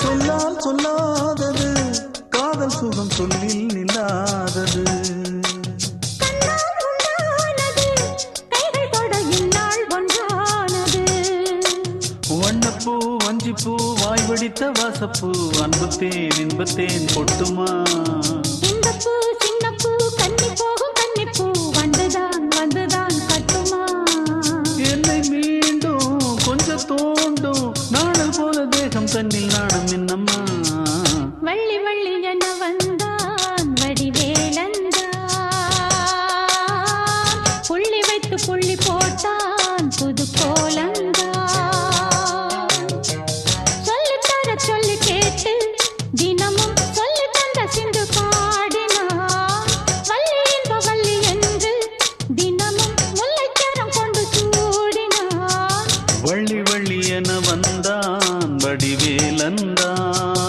சொல்லால் சொல்லாதது காதல் சுகம் சொல்லில் நில்லாதது. வண்ணப்பூ வஞ்சிப்பூ வாய் வடித்த வாசப்பூ அன்புத்தேன் இன்பத்தேன் கொட்டுமா. இந்தப்பூ சின்னப்பூ கன்னி போகும் கன்னிப்பூ வந்துதான் வந்துதான் கட்டுமா. என்னை மீண்டும் கொஞ்சம் தோண்டும் நாடல் போல தேகம் தன்னில் நாணம் என்னம்மா. வள்ளி வள்ளி என வந்தான் வடிவேலந்தான் புள்ளி வைத்து புள்ளி போட்டான் புது கோலந்தான். சொல்லித்தர சொல்லி கேட்டு தினமும் சொல்லி தந்த சிந்து பாடினான். வள்ளி என்ப வள்ளி என்று தினமும் முல்லைச்சரம் கொண்டு சூடினான். வள்ளி வள்ளி என வந்தான் வடிவேலந்தான்